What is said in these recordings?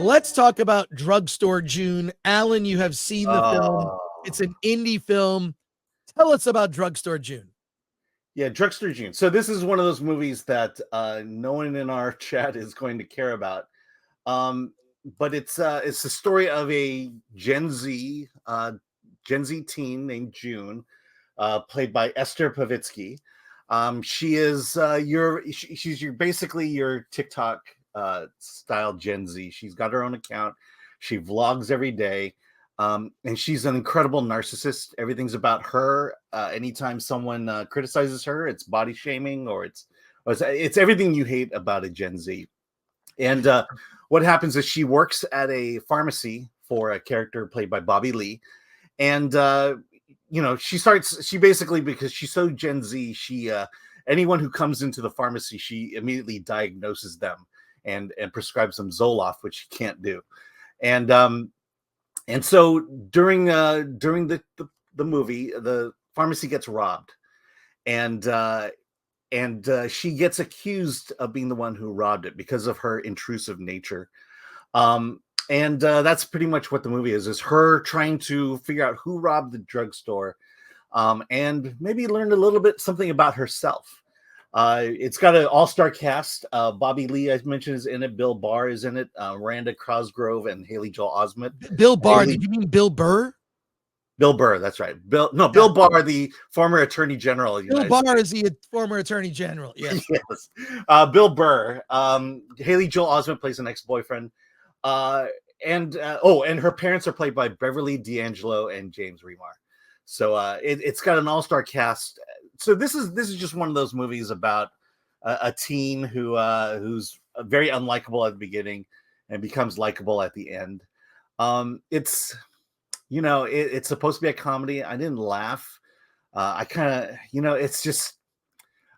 Let's talk about Drugstore June. Alan, you have seen the film. It's an indie film. Tell us about Drugstore June. Yeah, Drugstore June. So this is one of those movies that no one in our chat is going to care about. But it's the story of a Gen Z teen named June, played by Esther Pavitsky. She is she's basically your TikTok style Gen Z. She's got her own account. She vlogs every day. And she's an incredible narcissist. Everything's about her. Anytime someone criticizes her, it's body shaming, or it's everything you hate about a Gen Z. And what happens is she works at a pharmacy for a character played by Bobby Lee, and she basically, because she's so Gen Z, she anyone who comes into the pharmacy, she immediately diagnoses them and prescribes them Zoloft, which she can't do. And so during the movie, the pharmacy gets robbed, and she gets accused of being the one who robbed it because of her intrusive nature. And that's pretty much what the movie is her trying to figure out who robbed the drugstore, and maybe learn a little bit something about herself. It's got an all-star cast. Bobby Lee, I mentioned, is in it. Bill Barr is in it. Miranda Cosgrove and Haley Joel Osment. Bill Barr? Did you mean Bill Burr? Bill Burr, that's right. Bill Barr, the former Attorney General. Bill Barr is the former Attorney General. Yes. Yes. Bill Burr. Haley Joel Osment plays an ex-boyfriend. And her parents are played by Beverly D'Angelo and James Remar. So it's got an all-star cast. So this is just one of those movies about a teen who's very unlikable at the beginning and becomes likable at the end. It's supposed to be a comedy. I didn't laugh. I kind of, it's just,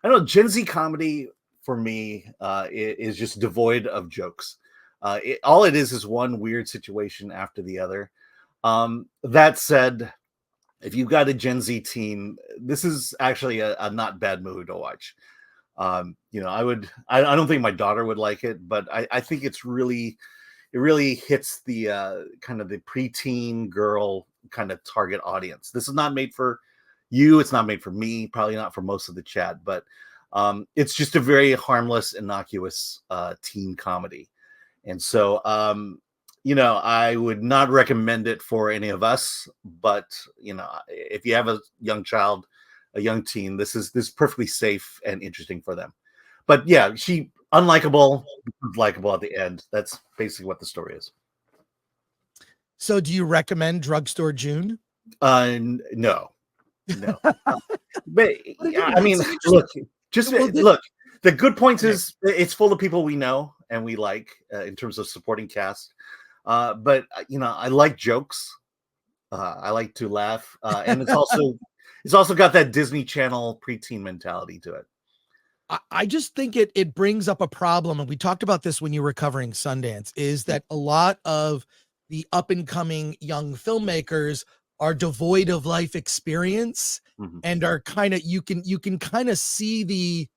I don't know, Gen Z comedy for me is just devoid of jokes. All it is one weird situation after the other. That said, if you've got a Gen Z teen, this is actually a not bad movie to watch. I don't think my daughter would like it, but I think it really hits the kind of the preteen girl kind of target audience. This is not made for you. It's not made for me, probably not for most of the chat, but it's just a very harmless, innocuous teen comedy. And so, I would not recommend it for any of us, but if you have a young child, a young teen, this is perfectly safe and interesting for them. But yeah, she unlikable, likable at the end. That's basically what the story is. So do you recommend Drugstore June? No. But I mean, look, the good points is it's full of people we know and we like in terms of supporting cast. But I like jokes. I like to laugh, and it's also got that Disney Channel preteen mentality to it. I just think it brings up a problem, and we talked about this when you were covering Sundance, is that a lot of the up and coming young filmmakers are devoid of life experience, and are kind of, you can kind of see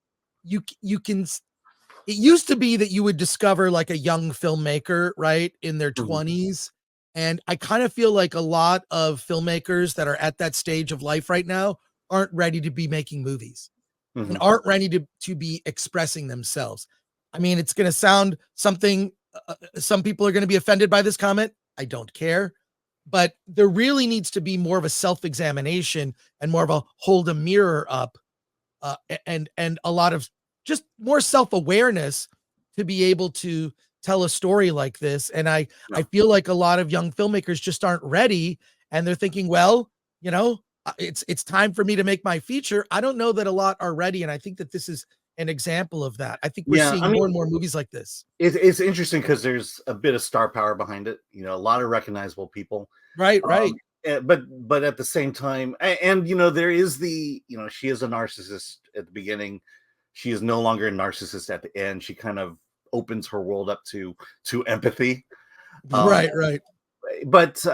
it used to be that you would discover like a young filmmaker, right, in their 20s. And I kind of feel like a lot of filmmakers that are at that stage of life right now aren't ready to be making movies and aren't ready to be expressing themselves. I mean, it's going to sound something, some people are going to be offended by this comment. I don't care. But there really needs to be more of a self-examination and more of a hold a mirror up and a lot of just more self-awareness to be able to tell a story like this. And I feel like a lot of young filmmakers just aren't ready, and they're thinking, well, it's time for me to make my feature. I don't know that a lot are ready. And I think that this is an example of that. I think we're seeing more and more movies like this. It's interesting because there's a bit of star power behind it. A lot of recognizable people. Right. But at the same time, and there is she is a narcissist at the beginning. She is no longer a narcissist at the end. She kind of opens her world up to empathy. Right. But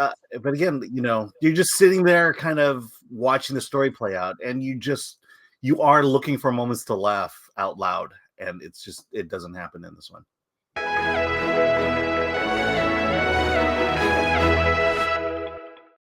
again, you're just sitting there kind of watching the story play out, and you are looking for moments to laugh out loud, and it doesn't happen in this one.